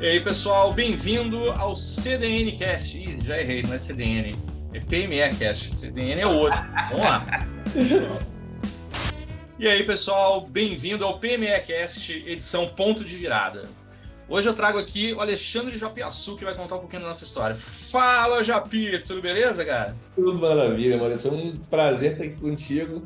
E aí, pessoal, bem-vindo ao CDN Cast. Ih, já errei, não é CDN, é PME Cast. CDN é outro. Vamos lá. E aí, pessoal, bem-vindo ao PME Cast, edição Ponto de Virada. Hoje eu trago aqui o Alexandre Japiaçu, que vai contar um pouquinho da nossa história. Fala, Japi! Tudo beleza, cara? Tudo maravilha, Maurício. É um prazer estar aqui contigo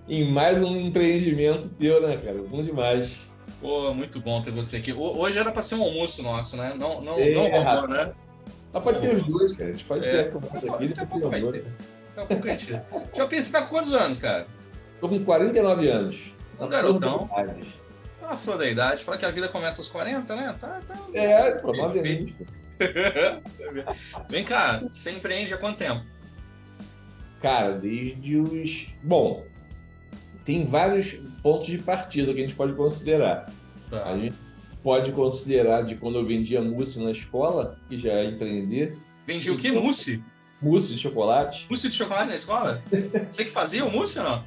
em mais um empreendimento teu, né, cara? Bom demais. Pô, muito bom ter você aqui. Hoje era para ser um almoço nosso, né? Não rolou, Rapaz. né? Mas pode ter os dois, cara. A gente pode ter a conversa aqui e Daqui a depois pouco vai ter ter. Daqui a pouco a gente. Japi, você tá com quantos anos, cara? Estou com 49 anos. Um Na flor da garotão. idade. Na flor da idade. Fala que a vida começa aos 40, né? Pô, 9 anos. Vem cá, você empreende há quanto tempo? Cara, desde os... Bom, tem vários pontos de partida que a gente pode considerar. Tá. A gente pode considerar de quando eu vendia mousse na escola, que já é empreender. Vendi o quê? Mousse? Mousse de chocolate. Mousse de chocolate na escola? Você que fazia o mousse ou não?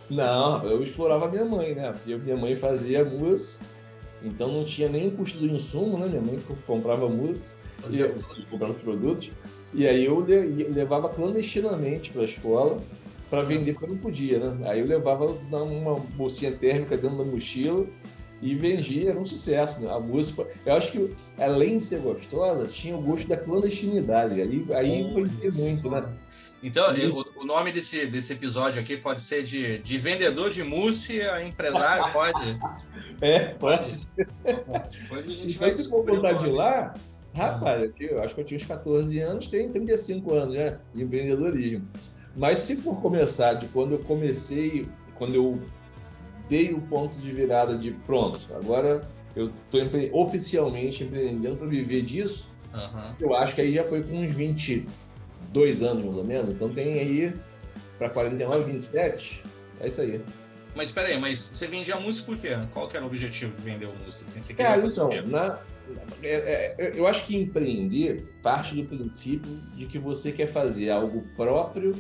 Não, eu explorava a minha mãe, né? Porque minha mãe fazia mousse, então não tinha nem o custo do insumo, né? Minha mãe comprava mousse, comprava os produtos, e aí eu levava clandestinamente para a escola para vender, porque eu não podia, né? Aí eu levava uma bolsinha térmica dentro da mochila e vendia, era um sucesso, né? A música, eu acho que além de ser gostosa, tinha o gosto da clandestinidade, aí conhecia muito, né? Então, o nome desse episódio aqui pode ser de vendedor de mousse a empresário, pode? Pode. Depois a gente Então, vai se for contar de lá, rapaz, Uhum. eu acho que eu tinha uns 14 anos, tenho 35 anos, né, de empreendedorismo. Mas se for começar de quando eu comecei, quando eu dei o ponto de virada de pronto, agora eu estou oficialmente empreendendo para viver disso, Uhum. eu acho que aí já foi com uns 22 anos, mais ou menos. Então tem aí para 49, 27, é isso aí. Mas espera aí, mas você vendia mousse por quê? Qual que era o objetivo de vender o mousse? Assim, você queria Cara, fazer então, o quê? eu acho que empreender parte do princípio de que você quer fazer algo próprio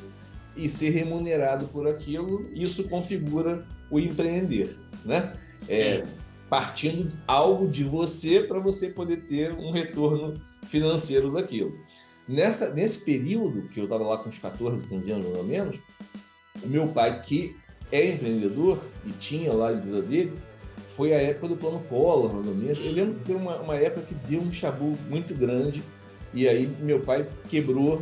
e ser remunerado por aquilo. Isso configura o empreender, né? Partindo algo de você para você poder ter um retorno financeiro daquilo. Nesse período, que eu estava lá com uns 14, 15 anos mais ou menos, o meu pai, que é empreendedor e tinha lá a empresa dele, foi a época do Plano Collor, mais ou menos. Eu lembro que foi uma época que deu um chabu muito grande, e aí meu pai quebrou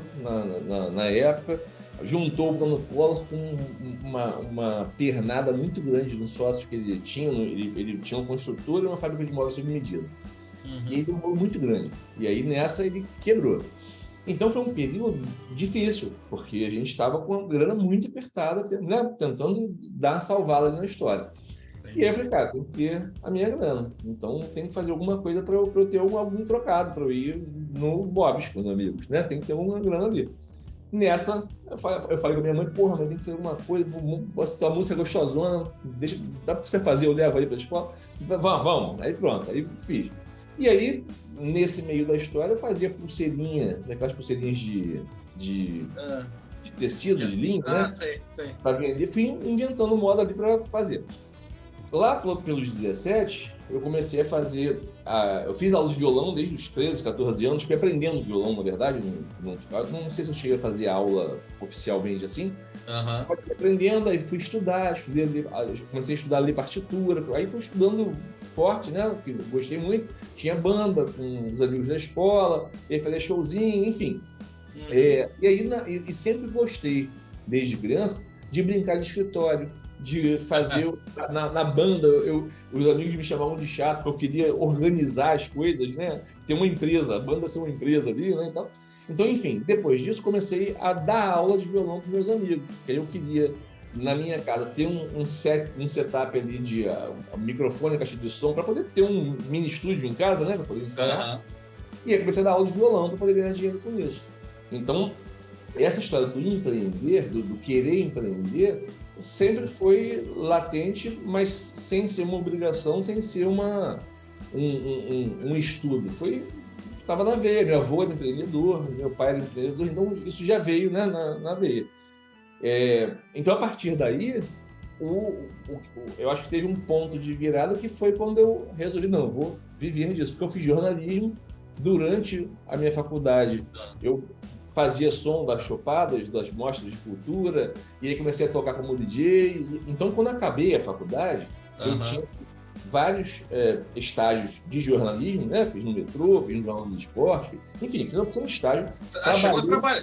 na época, juntou o Plano Collor com uma pernada muito grande no sócio que ele tinha. Ele tinha uma construtora e uma fábrica de móveis sob medida. E aí deu um rolo muito grande. E aí nessa ele quebrou. Então foi um período difícil, porque a gente estava com a grana muito apertada, né, tentando dar uma salvada ali na história. E aí eu falei, cara, tem que ter a minha grana. Então tem que fazer alguma coisa para eu ter algum trocado, para eu ir no Bob's com os amigos, né? Tem que ter alguma grana ali. Nessa, eu falei com a minha mãe, porra, mas tem que fazer alguma coisa, a música é gostosona, dá para você fazer, eu levo aí para a escola. Vamos. Aí pronto, aí fiz. E aí, nesse meio da história, eu fazia pulseirinha, aquelas pulseirinhas de tecido, de linho, né? Sei. Para vender. Fui inventando moda ali para fazer. Lá pelos 17, eu comecei a fazer... eu fiz aula de violão desde os 13, 14 anos. Fui aprendendo violão, na verdade. Não sei se eu cheguei a fazer aula oficialmente assim. Fui aprendendo, aí fui estudar. Comecei a estudar a ler partitura. Aí fui estudando forte, né? Que gostei muito. Tinha banda com os amigos da escola. E aí fazia showzinho, enfim. E sempre gostei, desde criança, de brincar de escritório, de fazer na banda. Os amigos me chamavam de chato, porque eu queria organizar as coisas, né? Ter uma empresa, a banda ser uma empresa ali, né? Então, enfim, depois disso comecei a dar aula de violão para meus amigos, porque eu queria, na minha casa, ter um setup ali de microfone, caixa de som, para poder ter um mini estúdio em casa, né? Para poder ensaiar. E aí comecei a dar aula de violão para poder ganhar dinheiro com isso. Então, essa história do empreender, do querer empreender, sempre foi latente, mas sem ser uma obrigação, sem ser um estudo. Estava na veia. Meu avô era empreendedor, meu pai era empreendedor, então isso já veio, né, na veia. Então, a partir daí, eu acho que teve um ponto de virada que foi quando eu resolvi, não, eu vou viver disso, porque eu fiz jornalismo durante a minha faculdade, eu fazia som das chopadas, das mostras de cultura, e aí comecei a tocar como DJ. Então, quando acabei a faculdade, eu tinha vários estágios de jornalismo, né? Fiz no metrô, fiz no Jornal do Esporte, enfim, fiz um estágio.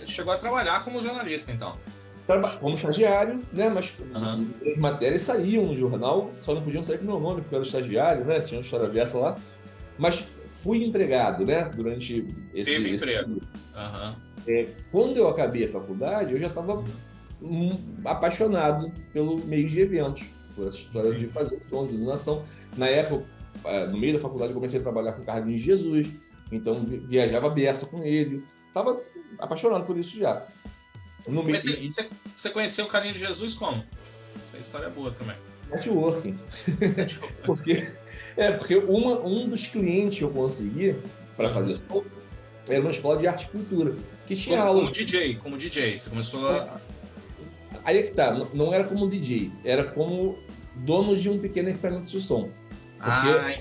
Chegou a trabalhar como jornalista, então? Como estagiário, né? Mas as matérias saíam no jornal, só não podiam sair com o meu nome, porque eu era estagiário, né? Tinha uma história dessa lá. Mas fui empregado, né? Durante esse emprego. Quando eu acabei a faculdade, eu já estava apaixonado pelo meio de eventos, por essa história de fazer som, de iluminação. Na época, no meio da faculdade, eu comecei a trabalhar com o Carlinhos de Jesus, então viajava a beça com ele. Estava apaixonado por isso já. Mas você conheceu o Carlinhos de Jesus como? Essa história é boa também. Networking. porque um dos clientes que eu consegui para fazer som era uma escola de arte e cultura, que tinha aula... Como DJ, você começou a... Aí é que tá, não era como DJ, era como dono de um pequeno equipamento de som.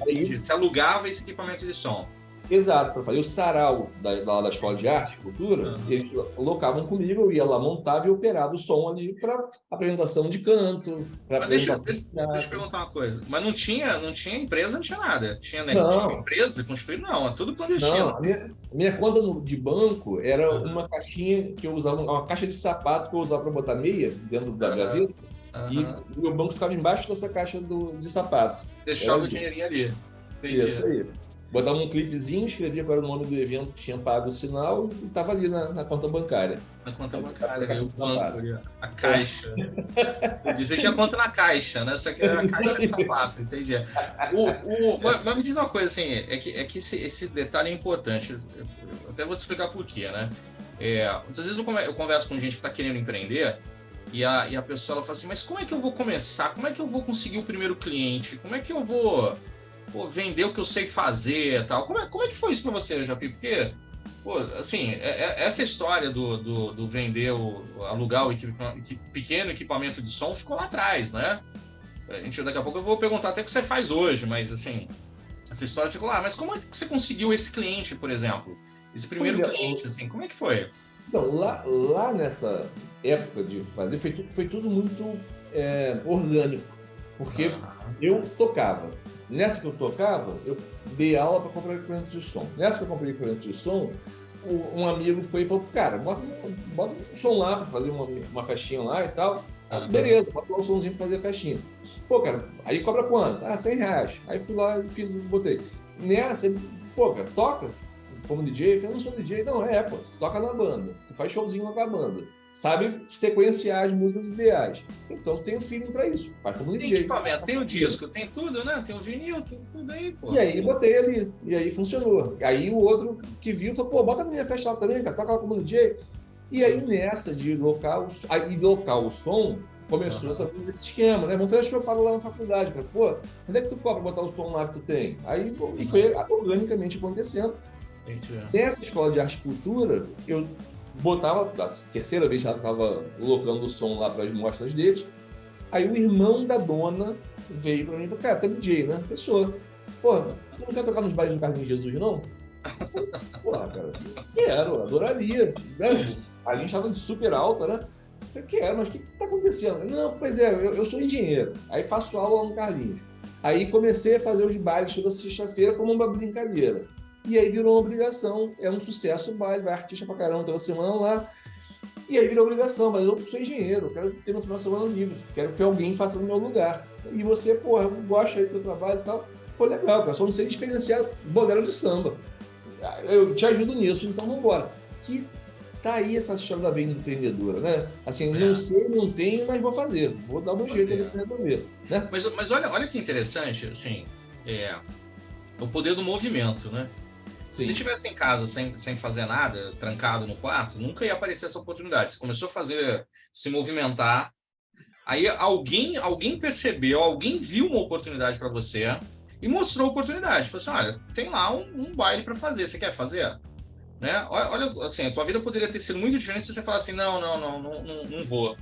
Entendi. Você alugava esse equipamento de som. Exato, para fazer o sarau da escola de arte e cultura, eles alocavam comigo, eu ia lá, montava e operava o som ali para apresentação de canto. Deixa eu perguntar uma coisa. Mas não tinha empresa, não tinha nada. Tinha empresa construída? Não, é tudo clandestino. Não, a minha conta de banco era uma caixinha que eu usava, uma caixa de sapato que eu usava para botar meia dentro da gaveta. E o meu banco ficava embaixo dessa caixa de sapatos. Deixava o dinheirinho ali. Entendi. Isso aí. Botava um clipezinho, escrevia qual era o nome do evento que tinha pago o sinal e estava ali na conta bancária. Na conta bancária, o banco, a caixa. Dizia que tinha conta na caixa, né? Só que era a caixa de sapato, entendi. Mas me diz uma coisa, assim, é que esse detalhe é importante. Eu até vou te explicar por quê, né? Muitas vezes eu converso com gente que está querendo empreender e a pessoa ela fala assim, mas como é que eu vou começar? Como é que eu vou conseguir o primeiro cliente? Como é que eu vou... vender o que eu sei fazer e tal. Como é que foi isso para você, Japi? Porque, assim, essa história do vender, alugar o pequeno equipamento de som ficou lá atrás, né? Daqui a pouco eu vou perguntar até o que você faz hoje, mas, assim, essa história ficou lá. Mas como é que você conseguiu esse cliente, por exemplo? Esse primeiro cliente, assim, como é que foi? Então, lá nessa época de fazer, foi tudo muito orgânico, porque eu tocava. Nessa que eu tocava, eu dei aula para comprar equipamento de som. Nessa que eu comprei equipamento de som, um amigo foi e falou, cara, bota um som lá para fazer uma festinha lá e tal. Beleza, bota lá o somzinho para fazer a festinha. Pô, cara, aí cobra quanto? R$100. Aí fui lá e botei. Nessa, cara, toca como DJ? Eu não sou DJ, não, toca na banda, faz showzinho com a banda. Sabe sequenciar as músicas ideais. Então tem o feeling pra isso. Faz como DJ. Tem equipamento, tem o disco, tem tudo, né? Tem o vinil, tem tudo aí, pô. E aí botei ali, e aí funcionou. Aí o outro que viu falou, bota na minha festa lá também, cara, toca lá como DJ. E aí nessa de locar o som, começou também esse esquema, né? Vamos fazer chopado lá na faculdade. Pô, onde é que tu cobra botar o som lá que tu tem? Aí e foi organicamente acontecendo. Nessa escola de arte e cultura, eu botava, a terceira vez que ela estava colocando o som lá para as mostras deles, aí o irmão da dona veio para mim e falou, cara, tu é DJ, né? Pessoa, pô, tu não quer tocar nos bailes do Carlinhos de Jesus, não? Porra, cara, quero, adoraria. Né? A gente estava de super alta, né? Eu quero, mas o que está acontecendo? Não, pois é, eu sou engenheiro, aí faço aula no Carlinhos. Aí comecei a fazer os bailes toda sexta-feira como uma brincadeira. E aí virou uma obrigação, é um sucesso o baile, vai artista pra caramba toda semana lá. E aí virou obrigação, mas eu sou engenheiro, quero ter no final de semana livre, quero que alguém faça no meu lugar. E você, porra, eu gosto aí do teu trabalho e tal. Pô, legal, cara, só não sei diferenciar bolero de samba. Eu te ajudo nisso, então vamos embora. Que tá aí essa história da venda empreendedora, né? Assim, não sei, não tenho, mas vou fazer. Vou dar um jeito de resolver. Né? Mas olha que interessante, assim, o poder do movimento, né? Sim. Se estivesse em casa sem fazer nada, trancado no quarto, nunca ia aparecer essa oportunidade. Você começou a se movimentar, aí alguém percebeu, alguém viu uma oportunidade para você e mostrou a oportunidade. Falou assim, olha, tem lá um baile para fazer, você quer fazer? Né? Olha, assim, a tua vida poderia ter sido muito diferente se você falasse assim, não vou.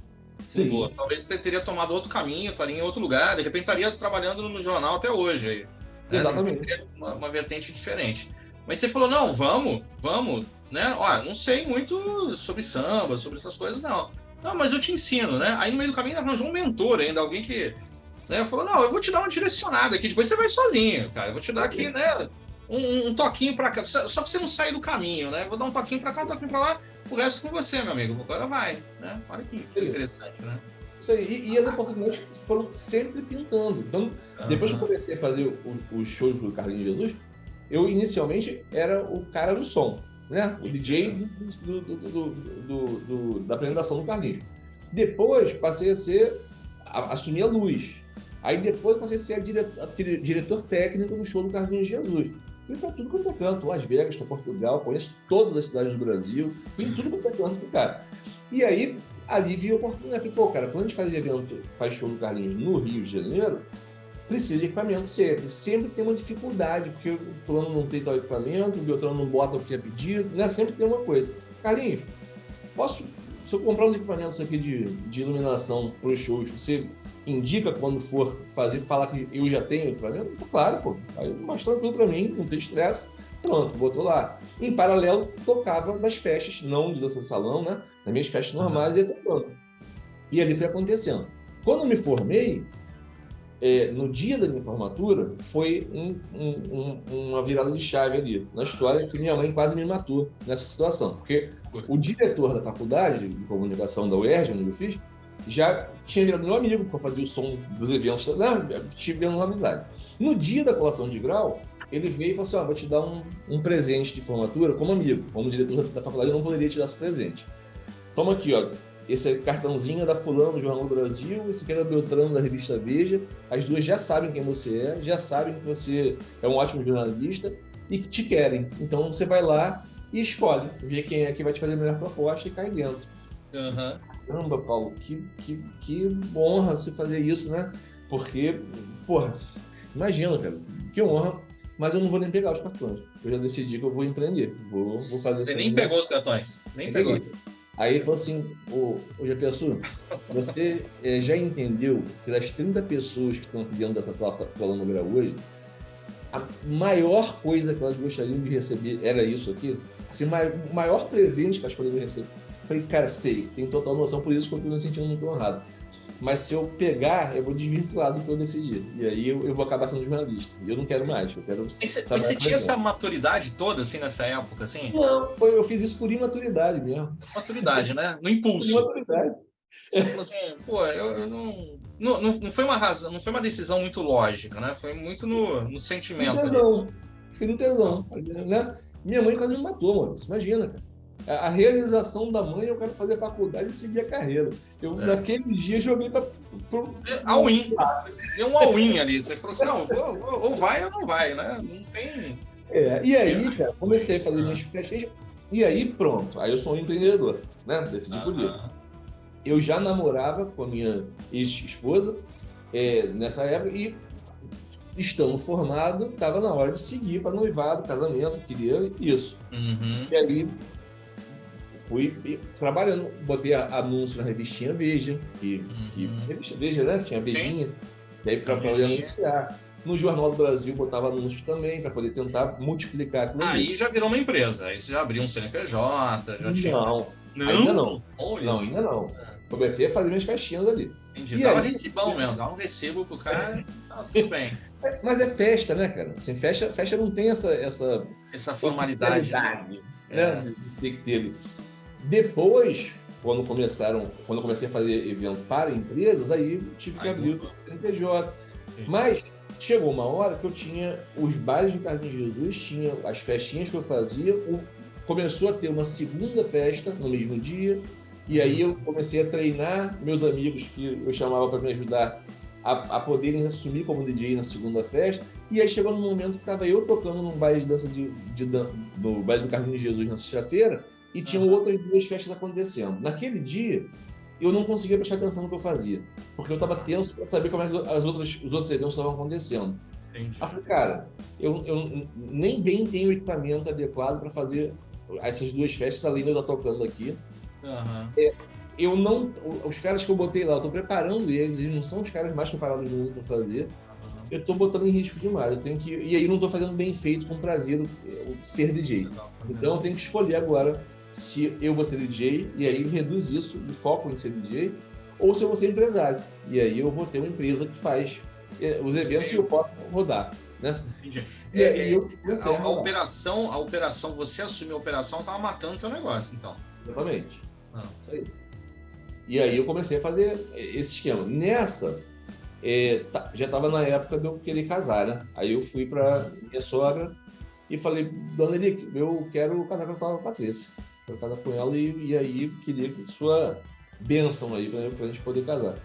Sim. Não vou. Talvez você teria tomado outro caminho, estaria em outro lugar, de repente estaria trabalhando no jornal até hoje. Aí, né? Exatamente. Teria uma vertente diferente. Mas você falou, não, vamos, né? Ó, não sei muito sobre samba, sobre essas coisas, não. Não, mas eu te ensino, né? Aí no meio do caminho arranjou um mentor ainda, alguém que, né, falou, não, eu vou te dar uma direcionada aqui, depois você vai sozinho, cara. Eu vou te dar aqui, né, um toquinho pra cá, só pra você não sair do caminho, né? Vou dar um toquinho pra cá, um toquinho pra lá, o resto com você, meu amigo. Agora vai, né? Olha que interessante, né? Isso aí. E as oportunidades foram sempre pintando. Então, depois que eu comecei a fazer os shows do Carlinhos Jesus, eu inicialmente era o cara do som, né? O DJ da apresentação do Carlinhos. Depois passei a ser, assumir a luz. Aí depois passei a ser diretor técnico do show do Carlinhos Jesus. Fui para tudo quanto é canto, Las Vegas, para Portugal, conheço todas as cidades do Brasil, fui em tudo quanto é canto pro cara. E aí, ali vi a oportunidade. Falei, pô, cara, quando a gente faz show do Carlinhos no Rio de Janeiro, precisa de equipamento sempre. Sempre tem uma dificuldade, porque o fulano não tem tal equipamento, o Beltrano não bota o que é pedido, né? Sempre tem uma coisa. Carlinhos, se eu comprar uns equipamentos aqui de iluminação para os shows, você indica quando for falar que eu já tenho equipamento? Claro, pô. Aí mais tranquilo para mim, não tem estresse. Pronto, botou lá. Em paralelo, tocava nas festas, não de dança salão, né? Nas minhas festas normais, ia tocando. E ali foi acontecendo. Quando eu me formei, no dia da minha formatura, foi uma virada de chave ali na história, que minha mãe quase me matou nessa situação. Porque o diretor da faculdade de comunicação da UERJ, onde eu fiz, já tinha virado meu amigo, porque eu fazia o som dos eventos, né? Tivemos uma amizade. No dia da colação de grau, ele veio e falou assim, vou te dar um presente de formatura como amigo. Como diretor da faculdade, eu não poderia te dar esse presente. Toma aqui, ó. Esse cartãozinho é da fulano do Jornal do Brasil, esse aqui é da Beltrano da revista Veja. As duas já sabem quem você é, já sabem que você é um ótimo jornalista e que te querem. Então você vai lá e escolhe, vê quem é que vai te fazer a melhor proposta e cai dentro. Caramba, Paulo, que honra você fazer isso, né? Porque, porra, imagina, cara, que honra, mas eu não vou nem pegar os cartões. Eu já decidi que eu vou empreender. Vou fazer. Você nem pegou os cartões? Nem pegou. Aí ele falou assim, ô Jefferson, você já entendeu que das 30 pessoas que estão aqui dentro dessa sala falando grau hoje, a maior coisa que elas gostariam de receber era isso aqui? Assim, o maior presente que elas poderiam receber. Eu falei, cara, sei, tenho total noção, por isso que eu estou me sentindo muito honrado. Mas se eu pegar, eu vou desvirtuar do que eu decidi. E aí eu vou acabar sendo jornalista. E eu não quero mais. Eu quero. Mas você tinha essa maturidade toda, assim, nessa época, assim? Não, eu fiz isso por imaturidade mesmo. Maturidade, né? No impulso. Por imaturidade. Você falou assim, pô, eu não foi uma razão, não foi uma decisão muito lógica, né? Foi muito no sentimento. Fui no tesão. Né? Minha mãe quase me matou, mano. Você imagina, cara. A realização da mãe, eu quero fazer faculdade e seguir a carreira. Eu, naquele dia, joguei para... All-in. Você deu um all-in ali. Você falou assim, não, ou vai ou não vai, né? Não tem... E aí, cara, comecei a fazer minhas festas. E aí, pronto. Aí eu sou um empreendedor, né? Decidi por isso. Eu já namorava com a minha ex-esposa nessa época e, estando formado, estava na hora de seguir para noivado, casamento, queria isso. E aí... fui trabalhando, botei anúncio na revistinha Veja, revista Veja, né? Tinha a Vejinha, daí para poder anunciar. No Jornal do Brasil botava anúncios também, para poder tentar multiplicar aquilo. Aí já virou uma empresa, aí você já abriu um CNPJ, já tinha... Não, ainda não. Ainda não. Comecei a fazer minhas festinhas ali. Entendi, dava recibão mesmo, dava um recibo pro cara, tudo bem. Mas é festa, né, cara? Assim, festa não tem essa formalidade. Né? De ter que ter ali. Depois, quando eu comecei a fazer evento para empresas, aí tive que abrir o CNPJ. Mas chegou uma hora que eu tinha os bailes do Carlinhos Jesus, tinha as festinhas que eu fazia, começou a ter uma segunda festa no mesmo dia, e aí eu comecei a treinar meus amigos que eu chamava para me ajudar a poderem assumir como DJ na segunda festa, e aí chegou no momento que estava eu tocando num baile de dança no baile do Carlinhos Jesus na sexta-feira, e tinham outras duas festas acontecendo. Naquele dia, eu não conseguia prestar atenção no que eu fazia, porque eu estava tenso para saber como é que os outros eventos estavam acontecendo. Aí eu falei, cara, eu nem bem tenho equipamento adequado para fazer essas duas festas, além de eu estar tocando aqui. Eu não... Os caras que eu botei lá, eu estou preparando eles não são os caras mais preparados do mundo para fazer. eu tô botando em risco demais. Eu tenho que... E aí não tô fazendo bem feito, com prazer, ser DJ. Então eu tenho que escolher agora se eu vou ser DJ, e aí reduz isso, e foco em ser DJ, ou se eu vou ser empresário. E aí eu vou ter uma empresa que faz os eventos e eu posso rodar. Né? Entendi. E aí a operação, você assumiu a operação, estava matando o teu negócio, então. Exatamente. Isso aí. E aí eu comecei a fazer esse esquema. Nessa, já estava na época de eu querer casar, né? Aí eu fui para minha sogra e falei, dona Eli, eu quero casar com a Patrícia. Quero casar com ela e aí queria sua bênção aí para a gente poder casar.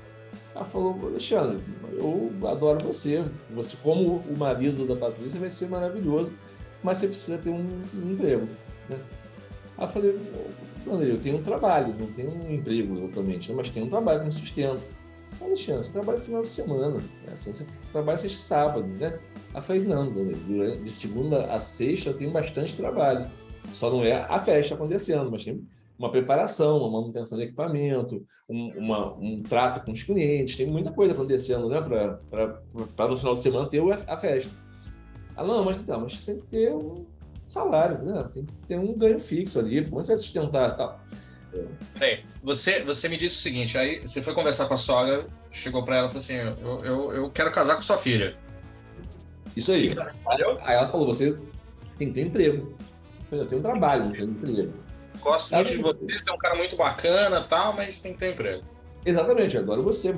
Ela falou, Alexandre, eu adoro você. Você, como o marido da Patrícia, vai ser maravilhoso, mas você precisa ter um emprego. Né? Aí eu falei, eu tenho um trabalho, não tenho um emprego exatamente, mas tenho um trabalho que me sustenta. Alexandre, você trabalha no final de semana, né? Assim, você trabalha sexta e sábado, né? Aí eu falei, não, de segunda a sexta eu tenho bastante trabalho. Só não é a festa acontecendo, mas tem uma preparação, uma manutenção de equipamento, um trato com os clientes, tem muita coisa acontecendo, né? Para no final de semana ter a festa. Ah, não, mas você tem que ter um salário, né? Tem que ter um ganho fixo ali, como você vai sustentar e tal? Peraí, você me disse o seguinte, aí você foi conversar com a sogra, chegou para ela e falou assim, eu quero casar com sua filha. Isso aí. Aí ela falou, você tem que ter emprego. Eu tenho trabalho, não tenho emprego. Gosto muito de você, você é um cara muito bacana e tal, mas tem que ter emprego. Exatamente, agora você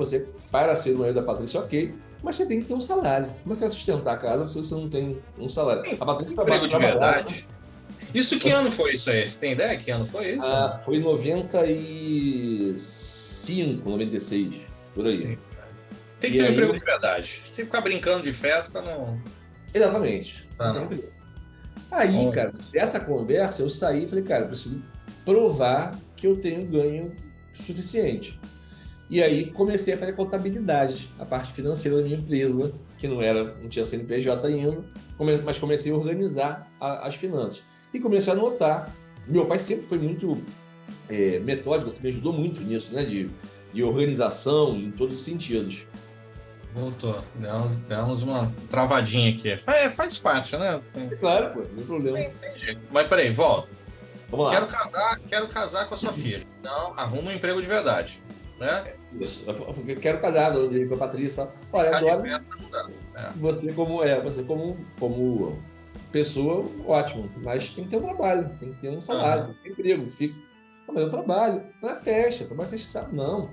para ser o marido da Patrícia, ok, mas você tem que ter um salário. Como você vai sustentar a casa se você não tem um salário? A Patrícia emprego de verdade. Isso que ano foi isso aí? Você tem ideia que ano foi isso? Foi em 95, 96, por aí. Sim. Tem que ter um emprego de verdade. Se ficar brincando de festa, não... Exatamente. Não. Aí, cara, dessa conversa, eu saí e falei, cara, eu preciso provar que eu tenho ganho suficiente. E aí comecei a fazer contabilidade, a parte financeira da minha empresa, que não tinha CNPJ ainda, mas comecei a organizar as finanças. E comecei a anotar. Meu pai sempre foi muito metódico, me ajudou muito nisso, né? De organização em todos os sentidos. Voltou. Demos uma travadinha aqui. Faz parte, né? Assim. Claro, pô, não tem problema. Entendi. Mas peraí, volta. Vamos lá. Quero casar com a sua filha. Então, arruma um emprego de verdade. Né? Isso. Eu quero casar com a Patrícia. Olha, agora de festa não dá. Você como pessoa, ótimo. Mas tem que ter um trabalho, tem que ter um salário, tem que ter emprego. Mas eu trabalho, não é festa, trabalho sexta e sábado, não.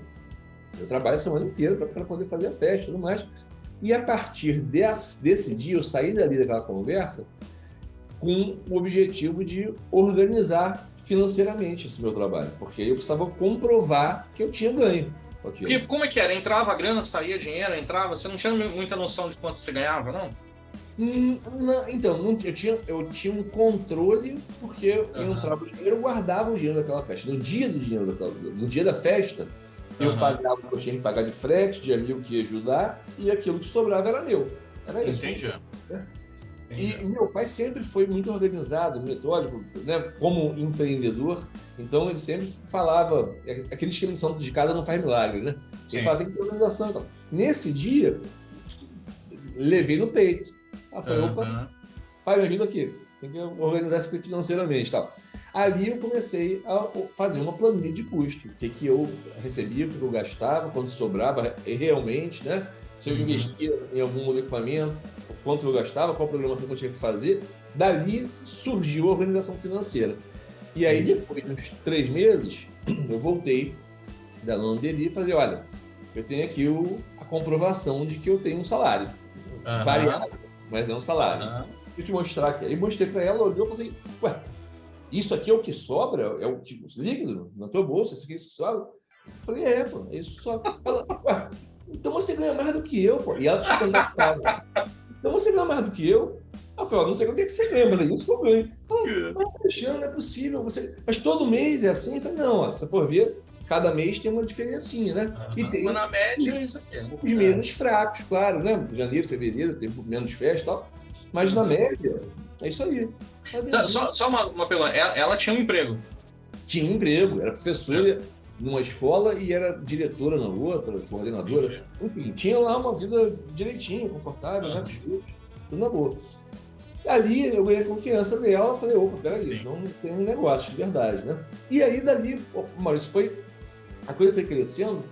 Eu trabalho a semana inteira para poder fazer a festa e tudo mais. E a partir desse dia, eu saí dali daquela conversa com o objetivo de organizar financeiramente esse meu trabalho, porque eu precisava comprovar que eu tinha ganho. Porque, como é que era? Entrava grana, saía dinheiro, entrava? Você não tinha muita noção de quanto você ganhava, não? Então, eu tinha um controle, porque eu entrava o dinheiro, eu guardava o dinheiro daquela festa. No dia da festa, eu pagava o que eu tinha que pagar de frete, de amigo que ia ajudar, e aquilo que sobrava era meu. Era isso. Entendi. E meu pai sempre foi muito organizado, metódico, né? Como empreendedor, então ele sempre falava, aquele esquema de santo de casa não faz milagre, né? Ele falava, tem que ter organização e tal. Nesse dia, levei no peito. Falei, opa, pai, me ajuda aqui, tem que organizar isso financeiramente e tal. Ali eu comecei a fazer uma planilha de custo, o que eu recebia, o que eu gastava, quanto sobrava realmente, né? Se eu investia em algum equipamento, quanto eu gastava, qual programação que eu tinha que fazer. Dali surgiu a organização financeira. E aí, depois de uns 3 meses, eu voltei da lavanderia e falei, olha, eu tenho aqui a comprovação de que eu tenho um salário. Variável, mas é um salário. Deixa eu te mostrar aqui. Aí mostrei para ela, olhou e falou assim, ué, isso aqui é o que sobra? É o que líquido na tua bolsa? Isso aqui é isso que sobra? Eu falei, pô, é isso que sobra. Ela, ué, então você ganha mais do que eu, pô. E ela sustentava. Então você ganha mais do que eu? Eu falei, não sei o que você ganha, mas é isso que eu ganho. Alexandre, não é possível. Mas todo mês é assim? Eu falei, não, se você for ver, cada mês tem uma diferencinha, né? E tem, mas na média é isso aqui. Os meses fracos, claro, né? Janeiro, fevereiro, tem menos festa e tal. Mas na média, é isso aí. Só uma pergunta. Ela tinha um emprego? Tinha um emprego, era professora numa escola e era diretora na outra, coordenadora. Enfim, tinha lá uma vida direitinho, confortável, né? Tudo na boa. Ali eu ganhei a confiança dela, falei, opa, peraí, não tem um negócio de verdade, né? E aí dali, Maurício, a coisa foi crescendo.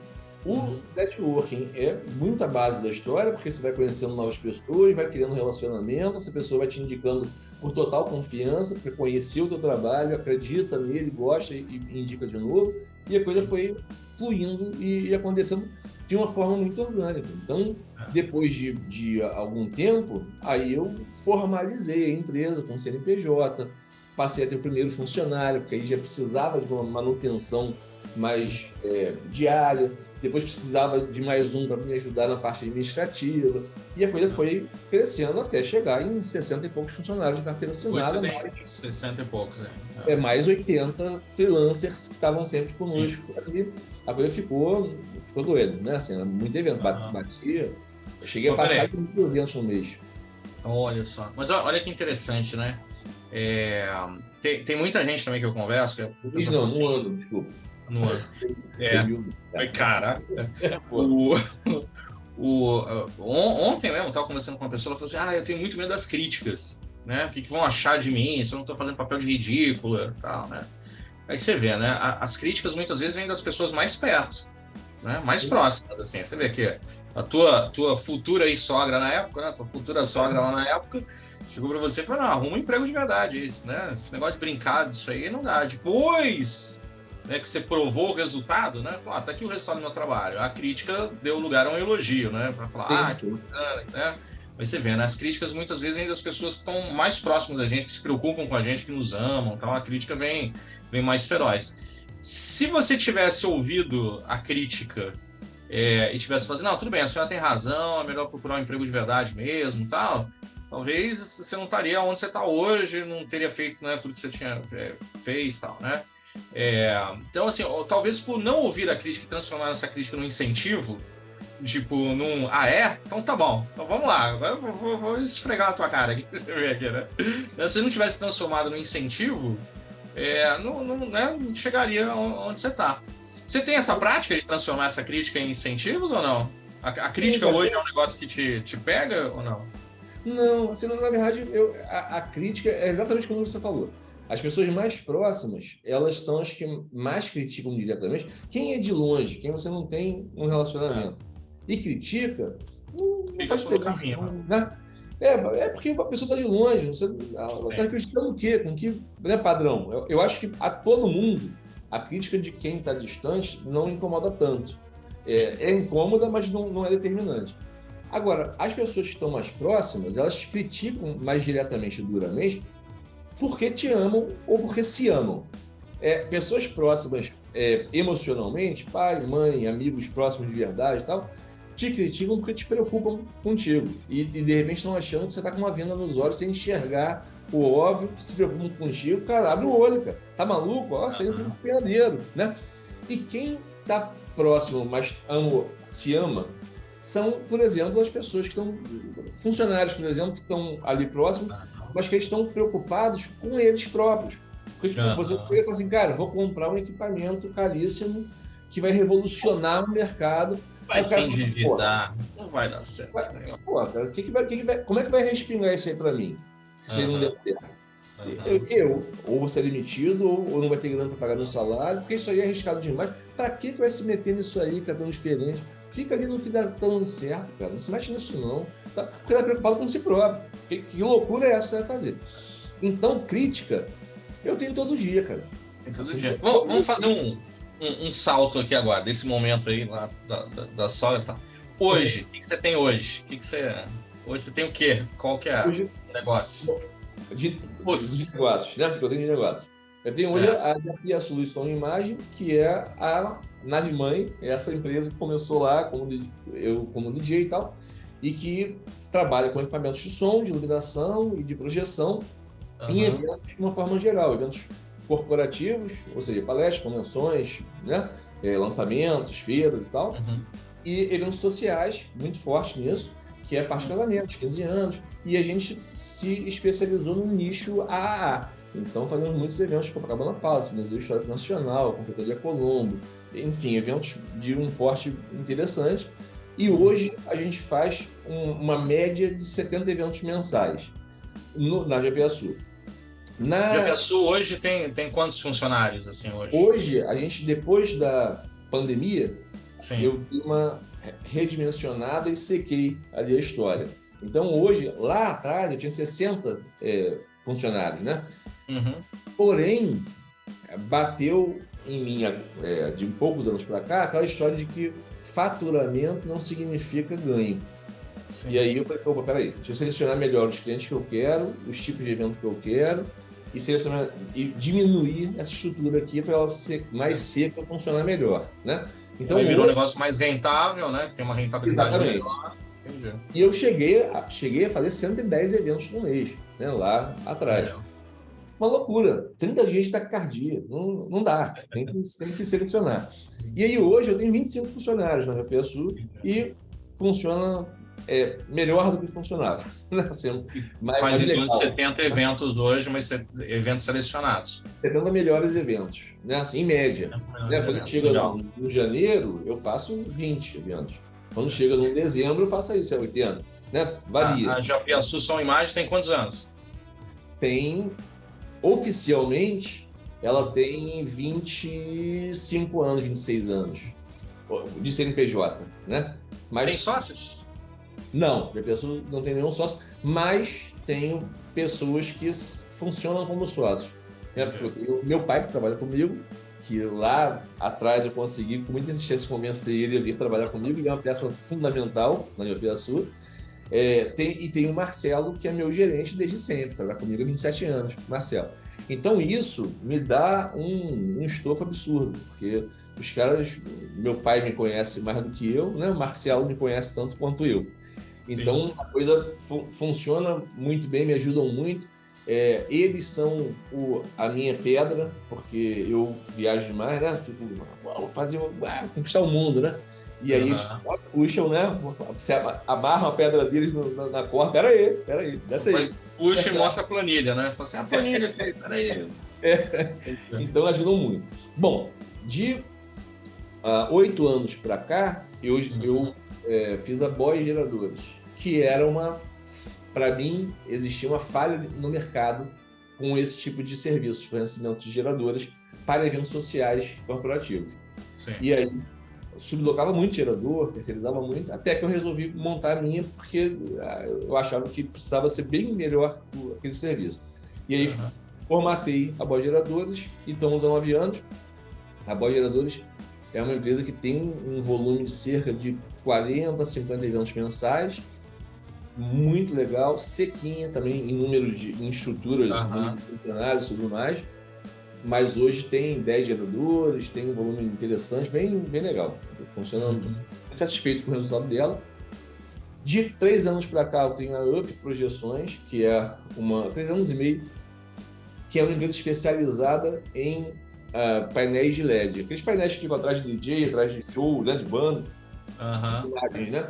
O networking é muito a base da história, porque você vai conhecendo novas pessoas, vai criando relacionamento, essa pessoa vai te indicando por total confiança, porque conheceu o teu trabalho, acredita nele, gosta e indica de novo, e a coisa foi fluindo e acontecendo de uma forma muito orgânica. Então, depois de algum tempo, aí eu formalizei a empresa com CNPJ, passei a ter o primeiro funcionário, porque aí já precisava de uma manutenção mais diária, depois precisava de mais um para me ajudar na parte administrativa, e a coisa foi crescendo até chegar em 60 e poucos funcionários de carteira assinada. 60 e poucos, mais 80 freelancers que estavam sempre conosco. E a coisa ficou doida, né? Assim, era muito evento, batia. Eu cheguei a passar de 1.000 eventos no mês. Olha só. Mas olha que interessante, né? Tem muita gente também que eu converso. No ano, desculpa. No ano. Caraca. Ontem mesmo, eu estava conversando com uma pessoa, ela falou assim, eu tenho muito medo das críticas, né? O que vão achar de mim, se eu não estou fazendo papel de ridícula e tal, né? Aí você vê, né? As críticas muitas vezes vêm das pessoas mais perto, né? Mais próximas, assim. Você vê que a tua futura sogra na época, né? Tua futura sogra lá na época, chegou para você e falou, arruma um emprego de verdade, isso, né? Esse negócio de brincar disso aí não dá. Depois, né, que você provou o resultado, né? Tá aqui o resultado do meu trabalho. A crítica deu lugar a um elogio, né? Para falar, que bacana, né? Mas você vê, né? As críticas muitas vezes vêm das pessoas que estão mais próximas da gente, que se preocupam com a gente, que nos amam, então a crítica vem mais feroz. Se você tivesse ouvido a crítica e tivesse falado, não, tudo bem, a senhora tem razão, é melhor procurar um emprego de verdade mesmo, tal, talvez você não estaria onde você está hoje, não teria feito, né, tudo que você fez, tal, né? Então, assim, talvez por não ouvir a crítica e transformar essa crítica num incentivo, tipo, então tá bom, então vamos lá, agora eu vou esfregar na tua cara aqui, você vê aqui, né? Se não tivesse transformado num incentivo, não chegaria onde você está. Você tem essa prática de transformar essa crítica em incentivos ou não? A crítica hoje é um negócio que te pega ou não? Não, assim, na verdade, a crítica é exatamente como você falou. As pessoas mais próximas, elas são as que mais criticam diretamente. Quem é de longe, quem você não tem um relacionamento e critica, não faz diferença, né? Porque a pessoa está de longe, você está criticando o quê? Com que padrão? Eu acho que a todo mundo, a crítica de quem está distante não incomoda tanto. É incômoda, mas não é determinante. Agora, as pessoas que estão mais próximas, elas criticam mais diretamente e duramente porque te amam ou porque se amam. Pessoas próximas emocionalmente, pai, mãe, amigos próximos de verdade e tal, te criticam porque te preocupam contigo. E de repente estão achando que você está com uma venda nos olhos sem enxergar o óbvio, se preocupam contigo, cara, abre o olho, cara. Tá maluco? Você é um verdadeiro, né? E quem está próximo, mas se ama, são, por exemplo, as pessoas que estão, funcionários, por exemplo, que estão ali próximos, mas que eles estão preocupados com eles próprios. Porque você chega e fala assim, cara, vou comprar um equipamento caríssimo que vai revolucionar o mercado. Vai se endividar, não vai dar certo. Cara, como é que vai respingar isso aí para mim? Se não der certo. Ou vou ser demitido, ou não vai ter grana para pagar meu salário, porque isso aí é arriscado demais. Para que vai se meter nisso aí, que é tão diferente? Fica ali no que tá dando certo, cara. Não se mete nisso, não. Porque tá preocupado com si próprio. Que loucura é essa que você vai fazer? Então, crítica, eu tenho todo dia, cara. Tem todo dia. Vamos fazer um salto aqui agora, desse momento aí lá da sogra. Tá? Hoje, o que você tem hoje? Hoje você tem o quê? Qual que é o negócio? De negócios, né? Porque eu tenho de negócio. Eu tenho hoje a Solução Imagem, que é a nave mãe, essa empresa que começou lá como DJ e tal, e que trabalha com equipamentos de som, de iluminação e de projeção em eventos de uma forma geral, eventos corporativos, ou seja, palestras, convenções, né? Lançamentos, feiras e tal, e eventos sociais, muito forte nisso, que é parte de casamentos, 15 anos, e a gente se especializou no nicho AAA. Então, fazemos muitos eventos de Copacabana Palace, Museu Histórico Nacional, Confeitaria Colombo, enfim, eventos de um porte interessante. E hoje a gente faz uma média de 70 eventos mensais na GPSU. GPSU hoje tem quantos funcionários assim hoje? Hoje, a gente, depois da pandemia, Sim. eu dei uma redimensionada e sequei ali a história. Então, hoje, lá atrás, eu tinha 60 funcionários, né? Uhum. Porém, bateu em mim, de poucos anos para cá, aquela história de que faturamento não significa ganho. Sim. E aí eu falei, opa, peraí, deixa eu selecionar melhor os clientes que eu quero, os tipos de evento que eu quero, e diminuir essa estrutura aqui para ela ser mais seca e funcionar melhor, né? Então virou um negócio mais rentável, né? Que tem uma rentabilidade melhor. Entendi. E eu cheguei a fazer 110 eventos no mês, né? Lá atrás. Uma loucura. 30 dias de taquicardia. Não dá. Tem que selecionar. E aí hoje eu tenho 25 funcionários na GPSU e funciona melhor do que funcionava. Assim, faz então 70 eventos hoje, mas eventos selecionados. 70 melhores eventos, né? Assim, em média. Né? Quando chega no janeiro, eu faço 20 eventos. Quando chega no dezembro, eu faço isso, 80. Né? Varia. A GPSU Som Imagem tem quantos anos? Tem, oficialmente, ela tem 25 anos, 26 anos de CNPJ, né? Mas tem sócios? Não, a pessoa não tem nenhum sócio, mas tenho pessoas que funcionam como sócios. Meu pai, que trabalha comigo, que lá atrás eu consegui, com muita insistência, convencer ele a vir trabalhar comigo, ele é uma peça fundamental na GPSU. Tem o Marcelo, que é meu gerente desde sempre, trabalha comigo há 27 anos, Marcelo. Então isso me dá um estofo absurdo, porque os caras, meu pai me conhece mais do que eu, né? O Marcelo me conhece tanto quanto eu. Então, sim, a coisa funciona muito bem, me ajudam muito. Eles são a minha pedra, porque eu viajo demais, né? Fico, conquistar o mundo, né? E aí eles puxam, né? Você amarra a pedra deles na corda. Peraí, desce aí. Puxa e mostra a planilha, né? Fala assim, a planilha, peraí. Então, ajudam muito. Bom, de 8 anos para cá, eu fiz a Boy Geradores, que era para mim, existia uma falha no mercado com esse tipo de serviço, de fornecimento de geradoras para eventos sociais corporativos. Sim. E aí, sublocava muito gerador, terceirizava muito, até que eu resolvi montar a minha, porque eu achava que precisava ser bem melhor aquele serviço. E aí, formatei a Boy Geradores, e estamos há 9 anos. A Boy Geradores é uma empresa que tem um volume de cerca de 40, 50 eventos mensais, muito legal, sequinha também em número em estrutura, de funcionários e tudo mais, mas hoje tem 10 geradores, tem um volume interessante, bem legal, funcionando. Estou satisfeito com o resultado dela. De 3 anos para cá, eu tenho a Up Projeções, que é 3 anos e meio, que é uma empresa especializada em painéis de LED. Aqueles painéis que ficam atrás de DJ, atrás de show, né, de banda, imagens, né?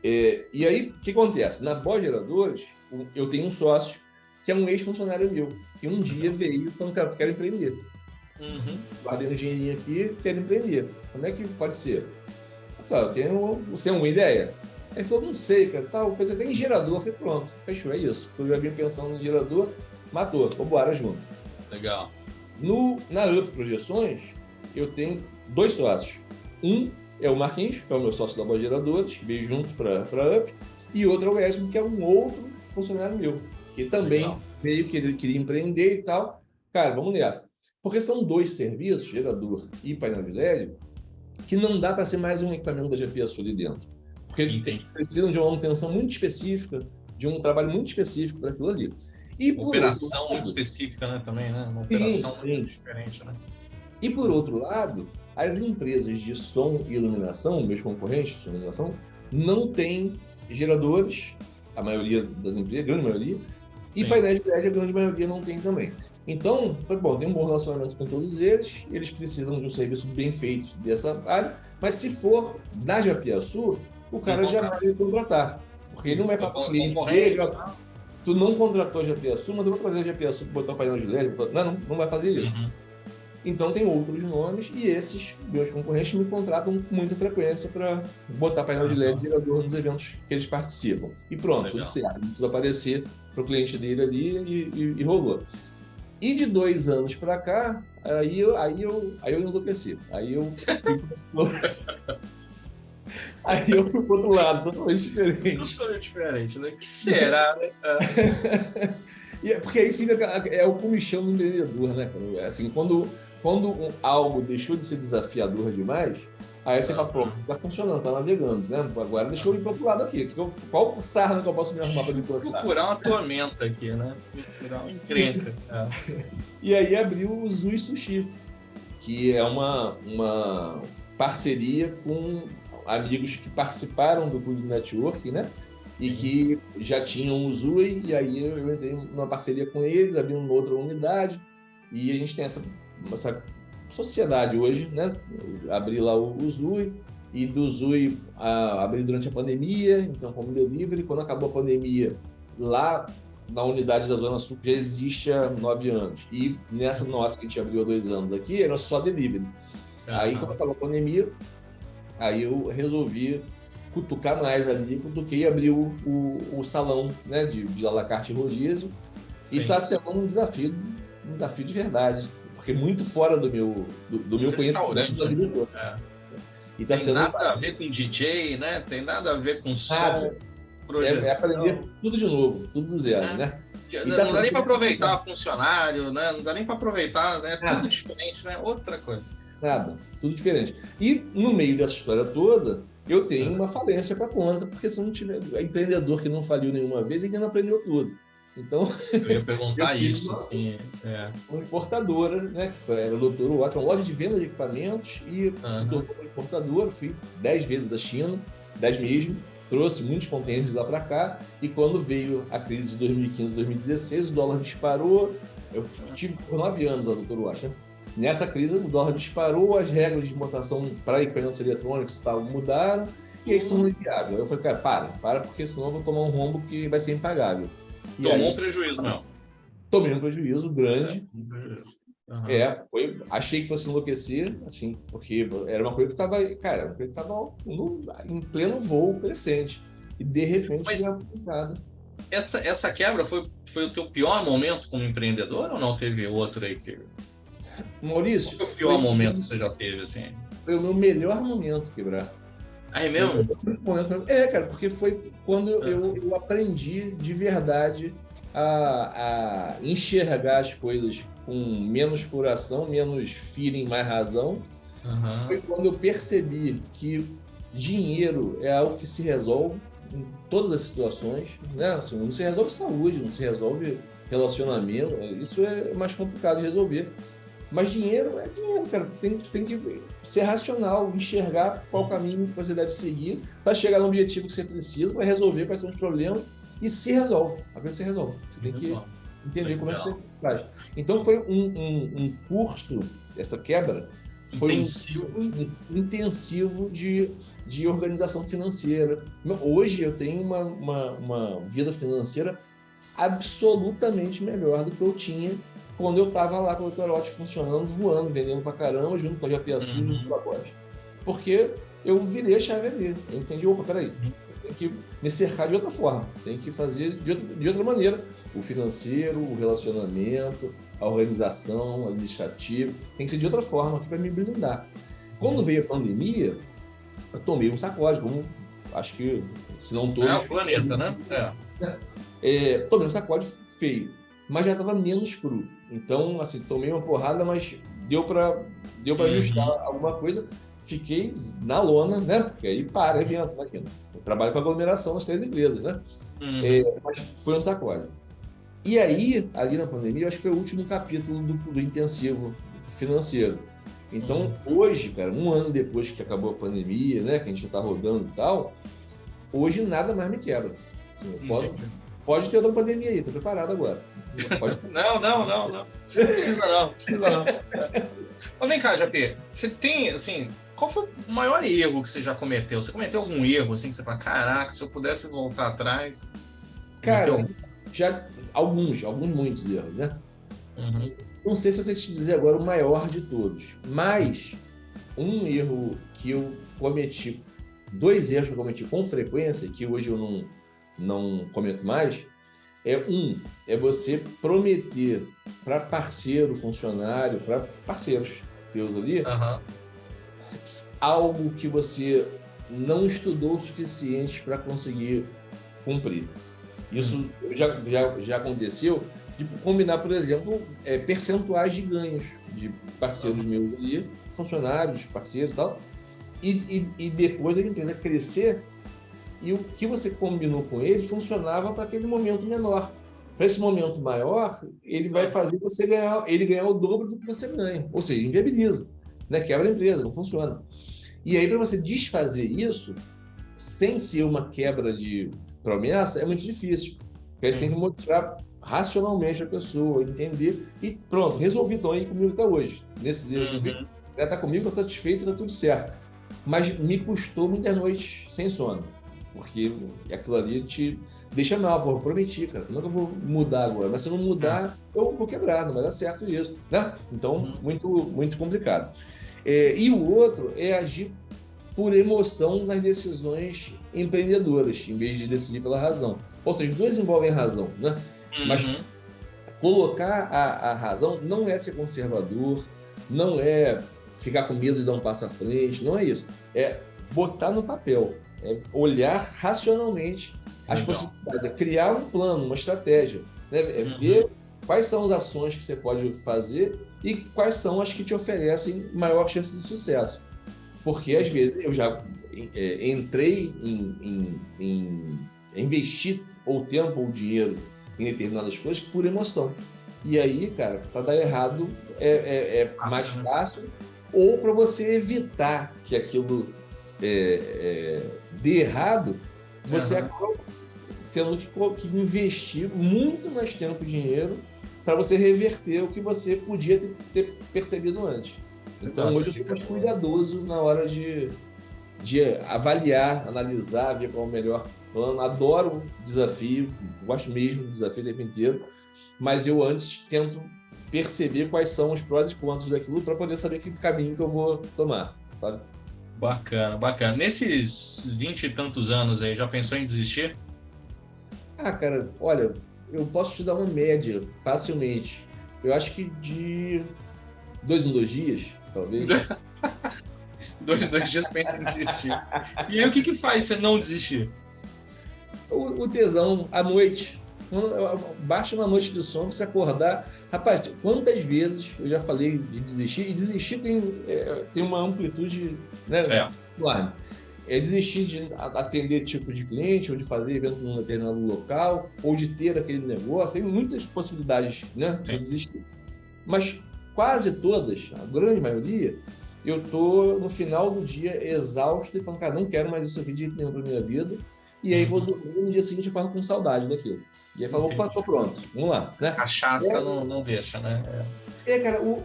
E aí, o que acontece? Na Boy Geradores, eu tenho um sócio que é um ex-funcionário meu, que um dia veio falando, quero empreender. Guardei um dinheirinho aqui, quero empreender. Como é que pode ser? Eu falei, você tem uma ideia? Aí ele falou, não sei, cara, tal, você tem gerador. Eu falei, pronto, fechou, é isso. Eu já vim pensando no gerador, matou, vamos embora junto. Legal. Na Up Projeções, eu tenho 2 sócios. Um é o Marquinhos, que é o meu sócio da Boy Geradores, que veio junto para a Up, e outro é o Edson, que é um outro funcionário meu, que também veio que ele queria empreender e tal. Cara, vamos nessa. Porque são 2 serviços, gerador e painel de LED, que não dá para ser mais um equipamento da GPSU ali dentro. Porque precisam de uma manutenção muito específica, de um trabalho muito específico para aquilo ali. E uma operação muito específica, né, também, né? Uma operação muito diferente, né? E por outro lado, as empresas de som e iluminação, meus concorrentes de som e iluminação, não têm geradores, a maioria das empresas, a grande maioria, e painéis de LED, a grande maioria não tem também. Então, bom, tem um bom relacionamento com todos eles precisam de um serviço bem feito dessa área, mas se for da GPSU, o cara já vai contratar, porque ele não vai falar com o cliente dele, tu não contratou a GPSU, mas eu vou trazer a GPSU para botar um painel de LED, não vai fazer isso. Então tem outros nomes e esses meus concorrentes me contratam com muita frequência para botar painel de LED gerador nos eventos que eles participam. E pronto, tudo certo. Não precisa aparecer para o cliente dele ali e rolou. E de 2 anos para cá, aí eu enlouqueci. Aí eu fui pro outro lado, totalmente diferente. Totalmente diferente, né? Que será, né? Porque aí fica o comichão do empreendedor, né? Assim, quando algo deixou de ser desafiador demais, aí você fala, pronto, tá funcionando, tá navegando, né? Agora deixa eu ir pro outro lado aqui. Qual sarna que eu posso me arrumar para ir pro outro lado? Procurar uma tormenta aqui, né? Procurar uma encrenca. E aí abriu o Zui Sushi, que é uma parceria com amigos que participaram do Clube Network, né? E que já tinham o Zui, e aí eu entrei numa parceria com eles, abri uma outra unidade, e a gente tem essa sociedade hoje, né? Abri lá o Zui, e do Zui abri durante a pandemia, então como delivery. Quando acabou a pandemia, lá na unidade da Zona Sul já existe há 9 anos, e nessa nossa que a gente abriu há 2 anos aqui, era só delivery. Aí quando acabou a pandemia, aí eu resolvi cutucar mais ali do que abrir o salão, né, de à la carte rodízio. Sim. E está sendo um desafio de verdade, porque muito fora do meu conhecimento da vida toda. E tá tem nada a ver com DJ, né? Tem nada a ver com som, projeção. É aprender tudo de novo, tudo do zero, né? Não dá nem para aproveitar funcionário, né? Não dá nem para aproveitar, né? Tudo diferente, né? Outra coisa. Nada, tudo diferente. E no meio dessa história toda, eu tenho uma falência para conta, porque se eu não tiver empreendedor que não faliu nenhuma vez, ele não aprendeu tudo. Então, eu ia perguntar isso, assim. Uma importadora, né? Que era o Dr. Watt, uma loja de venda de equipamentos, e se tornou uma importadora. Fui 10 vezes da China, 10 mesmo, trouxe muitos contêineres lá para cá, e quando veio a crise de 2015, 2016, o dólar disparou. Eu tive por 9 anos a Dr. Watt, né? Nessa crise, o dólar disparou, as regras de importação para equipamentos eletrônicos mudaram, e aí se tornou inviável. Eu falei, cara, para, porque senão eu vou tomar um rombo que vai ser impagável. Tomou um prejuízo, não? Tomei um prejuízo grande. Achei que fosse enlouquecer, assim, porque era uma coisa que estava, em pleno voo crescente. E de repente foi complicado. Essa quebra foi o teu pior momento como empreendedor, ou não teve outro aí que... Maurício, qual foi o pior momento que você já teve, assim? Foi o meu melhor momento quebrar. É mesmo? Cara, porque foi quando eu aprendi de verdade a enxergar as coisas com menos coração, menos feeling, mais razão. Foi quando eu percebi que dinheiro é algo que se resolve em todas as situações, né? Assim, não se resolve saúde, não se resolve relacionamento, isso é mais complicado de resolver. Mas dinheiro é dinheiro, cara. Tem que ser racional, enxergar qual caminho que você deve seguir para chegar no objetivo que você precisa, para resolver quais são os problemas, e se resolve. A coisa se resolve. Você tem que entender como é que você faz. Então foi um curso, essa quebra, foi intensivo de organização financeira. Hoje eu tenho uma vida financeira absolutamente melhor do que eu tinha quando eu estava lá com o Dr. Watt funcionando, voando, vendendo pra caramba, junto com a Japiaçu e junto com a Bosch. Porque eu virei a chave ali. Eu entendi, peraí, tem que me cercar de outra forma, tem que fazer de outra maneira. O financeiro, o relacionamento, a organização, administrativa, tem que ser de outra forma aqui para me blindar. Quando veio a pandemia, eu tomei um sacode, como acho que, se não todos... É o planeta, né? Tomei um sacode feio, mas já estava menos cru. Então, assim, tomei uma porrada, mas deu para ajustar alguma coisa. Fiquei na lona, né? Porque aí para evento, imagina. Eu trabalho para aglomeração nas 3 empresas, né? Mas foi um sacode. E aí, ali na pandemia, eu acho que foi o último capítulo do intensivo financeiro. Então, hoje, cara, 1 ano depois que acabou a pandemia, né? Que a gente já está rodando e tal, hoje nada mais me quebra. Assim, pode ter outra pandemia aí, tô preparado agora. Não. Precisa não. Mas vem cá, Japê, você tem, assim, qual foi o maior erro que você já cometeu? Você cometeu algum erro, assim, que você fala, caraca, se eu pudesse voltar atrás... Cara, já muitos erros, né? Não sei se eu sei te dizer agora o maior de todos, mas um erro que eu cometi, 2 erros que eu cometi com frequência, que hoje eu não cometo mais, é você prometer para parceiro, funcionário, para parceiros teus ali, algo que você não estudou o suficiente para conseguir cumprir. Isso já aconteceu de combinar, por exemplo, percentuais de ganhos de parceiros meus ali, funcionários, parceiros e tal, e depois a empresa crescer e o que você combinou com ele funcionava para aquele momento menor. Para esse momento maior, ele vai fazer você ganhar o dobro do que você ganha. Ou seja, inviabiliza, né? Quebra a empresa, não funciona. E aí, para você desfazer isso, sem ser uma quebra de promessa, é muito difícil. Porque aí você tem que mostrar racionalmente a pessoa, entender, e pronto, resolvi, então aí comigo até hoje. Nesses dias que eu vi, ela está comigo, está satisfeita, está tudo certo. Mas me custou muitas noites sem sono. Porque aquilo ali te deixa mal, pô, eu prometi, cara, como é que eu vou mudar agora? Mas se eu não mudar, eu vou quebrar, não vai dar certo isso, né? Então, muito, muito complicado. E o outro é agir por emoção nas decisões empreendedoras, em vez de decidir pela razão. Ou seja, os dois envolvem razão, né? Mas colocar a razão não é ser conservador, não é ficar com medo de dar um passo à frente, não é isso. É botar no papel, é olhar racionalmente as possibilidades, é criar um plano, uma estratégia, né? É ver quais são as ações que você pode fazer e quais são as que te oferecem maior chance de sucesso. Porque, às vezes, eu já entrei em investir ou tempo ou dinheiro em determinadas coisas por emoção. E aí, cara, para dar errado é mais fácil, ou para você evitar que aquilo dê errado, você acaba tendo que investir muito mais tempo e dinheiro para você reverter o que você podia ter percebido antes. Então, hoje eu sou mais cuidadoso na hora de avaliar, analisar, ver qual é o melhor plano. Adoro desafio, gosto mesmo do desafio o tempo inteiro, mas eu antes tento perceber quais são os prós e contras daquilo para poder saber que caminho que eu vou tomar, sabe? Bacana, bacana. Nesses 20 e tantos anos aí, já pensou em desistir? Cara, olha, eu posso te dar uma média facilmente. Eu acho que de 2 em 2 dias, talvez. 2 em 2 dias pensa em desistir. E aí o que faz você não desistir? O tesão, à noite. Baixa uma noite de sono, você acordar. Rapaz, quantas vezes eu já falei de desistir? E desistir tem uma amplitude, né, enorme. Desistir de atender tipo de cliente, ou de fazer evento num determinado local, ou de ter aquele negócio. Tem muitas possibilidades, né, de desistir. Mas quase todas, a grande maioria, eu tô no final do dia exausto e falando, cara, não quero mais isso aqui de jeito nenhum para minha vida. E aí vou dormir, no dia seguinte eu acordo com saudade daquilo. E aí falo, opa, tô pronto, vamos lá. Né? Cachaça não deixa, né? Cara, o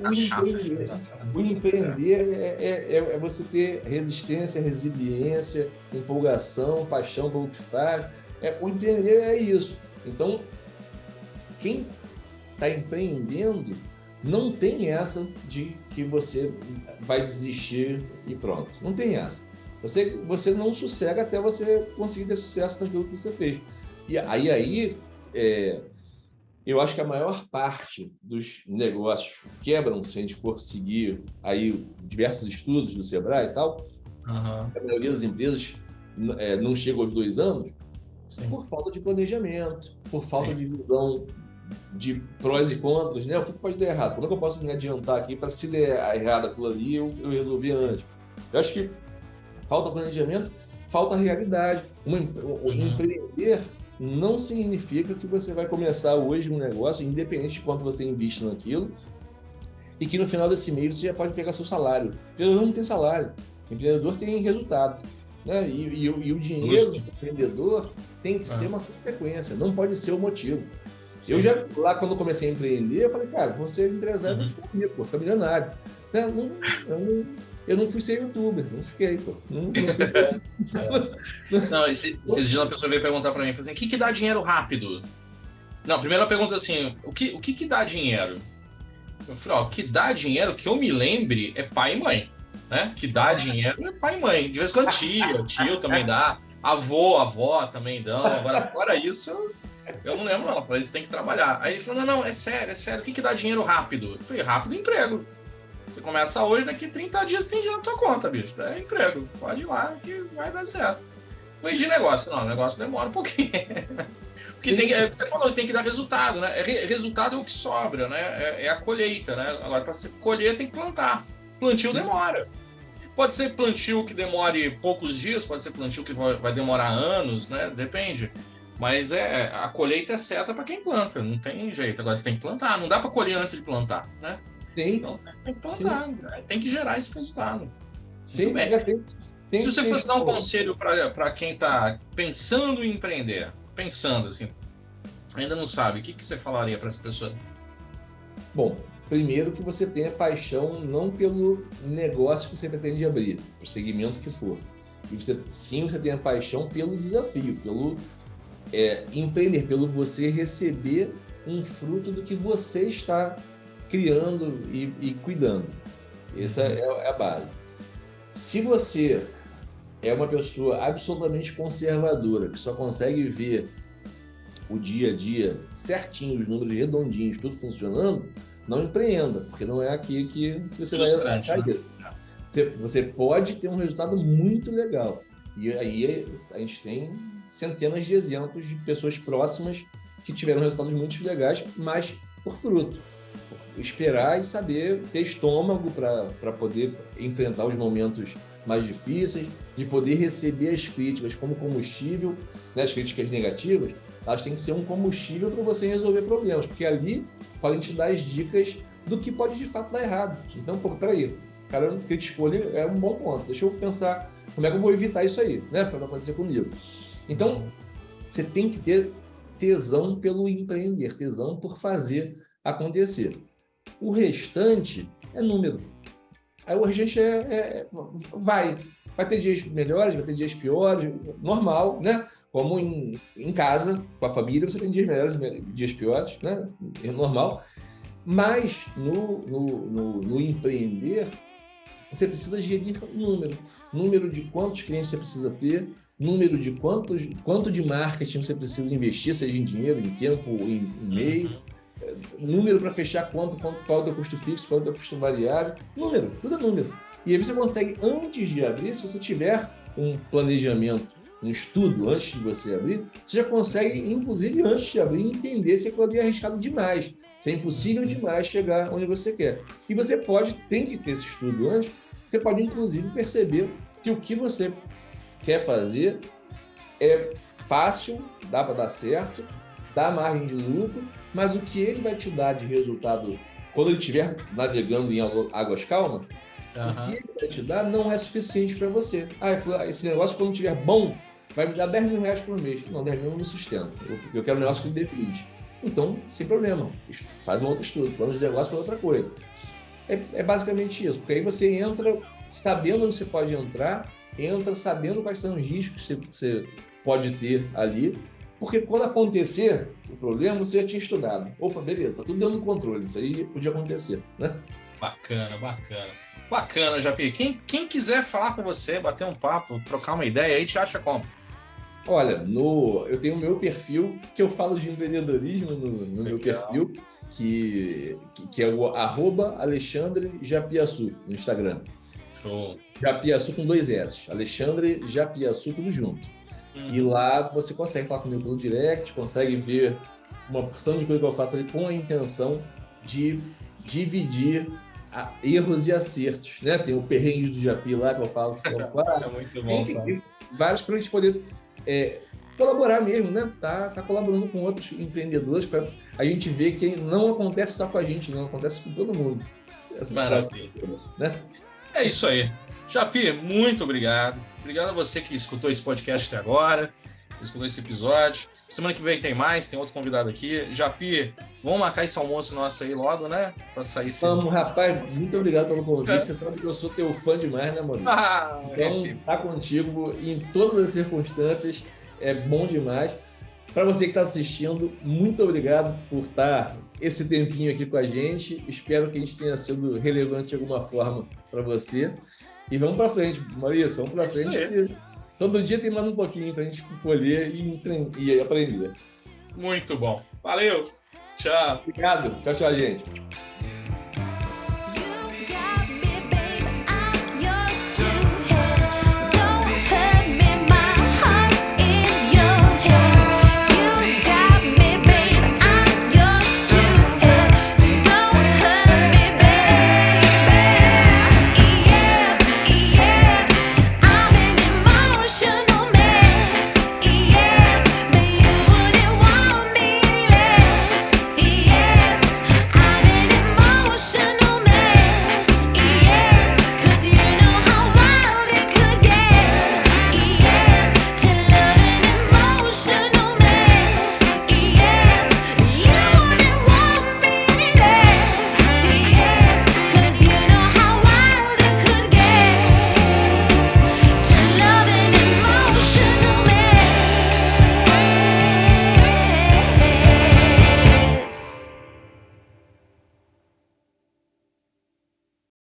empreender é você ter resistência, resiliência, empolgação, paixão pelo que faz. O empreender é isso. Então, quem está empreendendo não tem essa de que você vai desistir e pronto. Não tem essa. Você não sossega até você conseguir ter sucesso naquilo que você fez. E aí eu acho que a maior parte dos negócios quebram, se a gente for seguir aí diversos estudos do Sebrae e tal, a maioria das empresas não chega aos 2 anos por falta de planejamento, por falta de visão de prós e contras, né? O que pode dar errado? Como é que eu posso me adiantar aqui para, se der errado aquilo ali, eu resolver antes? Eu acho que falta planejamento, falta realidade. Empreender não significa que você vai começar hoje um negócio, independente de quanto você investe naquilo, e que no final desse mês você já pode pegar seu salário. O empreendedor não tem salário, o empreendedor tem resultado. Né? E o dinheiro do empreendedor tem que ser uma consequência, não pode ser o motivo. Sim. Eu já, lá quando comecei a empreender, eu falei, cara, vou ser empresário, vou ficar rico, vou ficar milionário. Eu não fui ser youtuber, não fiquei, pô. Não fui ser... Não, esses dias uma pessoa veio perguntar pra mim, assim, o que dá dinheiro rápido? Não, primeiro ela pergunta assim, o que dá dinheiro? Eu falei, que dá dinheiro, que eu me lembre, é pai e mãe, né? Que dá dinheiro é pai e mãe. De vez em quando tio também dá, avó também dão. Agora, fora isso, eu não lembro não. Eu falei, você tem que trabalhar. Aí ele falou, não, é sério. O que dá dinheiro rápido? Eu falei, rápido emprego. Você começa hoje, daqui 30 dias tem dinheiro na tua conta, bicho. É emprego. Pode ir lá que vai dar certo. Foi de negócio. Não, o negócio demora um pouquinho. Porque você falou que tem que dar resultado, né? Resultado é o que sobra, né? É a colheita, né? Agora, para você colher, tem que plantar. Plantio demora. Pode ser plantio que demore poucos dias, pode ser plantio que vai demorar anos, né? Depende. Mas a colheita é certa para quem planta, não tem jeito. Agora você tem que plantar, não dá para colher antes de plantar, né? Sim. Então tem que plantar, tem que gerar esse resultado. Sim, Se você fosse dar um conselho para quem está pensando em empreender, assim, ainda não sabe, o que você falaria para essa pessoa? Bom, primeiro que você tenha paixão não pelo negócio que você pretende abrir, para o segmento que for. E você tenha paixão pelo desafio, pelo empreender, pelo você receber um fruto do que você está criando e cuidando. Essa é a base. Se você é uma pessoa absolutamente conservadora, que só consegue ver o dia a dia certinho, os números redondinhos, tudo funcionando, não empreenda, porque não é aqui que você vai cair. Você pode ter um resultado muito legal. E aí a gente tem centenas de exemplos de pessoas próximas que tiveram resultados muito legais, mas por fruto. Esperar e saber ter estômago para poder enfrentar os momentos mais difíceis, de poder receber as críticas como combustível, né? As críticas negativas, elas têm que ser um combustível para você resolver problemas, porque ali podem te dar as dicas do que pode de fato dar errado. Então, peraí, o cara criticou ali, é um bom ponto, deixa eu pensar como é que eu vou evitar isso aí, né? Para não acontecer comigo. Então, você tem que ter tesão pelo empreender, tesão por fazer acontecer. O restante é número. Aí o restante vai ter dias melhores, vai ter dias piores, normal, né? Como em casa, com a família, você tem dias melhores, dias piores, né? É normal. Mas no empreender, você precisa gerir número de quantos clientes você precisa ter, número de quanto de marketing você precisa investir, seja em dinheiro, em tempo, em e-mail, número para fechar qual é o teu custo fixo, qual é o teu custo variável, tudo é número. E aí você consegue, antes de abrir, se você tiver um planejamento, um estudo antes de você abrir, você já consegue, inclusive antes de abrir, entender se aquilo ali é arriscado demais, se é impossível demais chegar onde você quer. E você tem que ter esse estudo antes, você pode inclusive perceber que o que você quer fazer é fácil, dá para dar certo, dá margem de lucro, mas o que ele vai te dar de resultado quando ele estiver navegando em águas calmas, o que ele vai te dar não é suficiente para você. Esse negócio, quando estiver bom, vai me dar 10 mil reais por mês. Não, 10 mil não me sustenta. Eu quero um negócio que me dê 20. Então, sem problema, faz um outro estudo, plano de negócio para outra coisa. É basicamente isso, porque aí você entra sabendo onde você pode entrar, entra sabendo quais são os riscos que você pode ter ali, porque quando acontecer o problema, você já tinha estudado. Opa, beleza, tá tudo dentro do controle, isso aí podia acontecer, né? Bacana, Japi. Quem quiser falar com você, bater um papo, trocar uma ideia, aí te acha como? Olha, eu tenho o meu perfil, que eu falo de empreendedorismo no meu perfil, que é o @AlexandreJapiaçu no Instagram. Show. Japiaçu com 2 S. Alexandre Japiaçu, tudo junto. E lá você consegue falar comigo pelo direct, consegue ver uma porção de coisa que eu faço ali com a intenção de dividir erros e acertos, né? Tem o perrengue do Japi lá que eu falo. É muito bom. Enfim, vários para a gente poder colaborar mesmo, né? Tá colaborando com outros empreendedores para a gente ver que não acontece só com a gente, não acontece com todo mundo. Maravilha. Né? É isso aí. Japi, muito obrigado. Obrigado a você que escutou esse podcast até agora, escutou esse episódio. Semana que vem tem mais, tem outro convidado aqui. Japi, vamos marcar esse almoço nosso aí logo, né? Pra sair sim. Vamos, rapaz, muito obrigado pelo convite. Você sabe que eu sou teu fã demais, né, mano? Então, tá contigo em todas as circunstâncias, é bom demais. Para você que está assistindo, muito obrigado por estar esse tempinho aqui com a gente. Espero que a gente tenha sido relevante de alguma forma para você. E vamos para frente, Maurício, vamos para frente. Todo dia tem mais um pouquinho para a gente colher e aprender. Muito bom. Valeu. Tchau. Obrigado. Tchau, gente.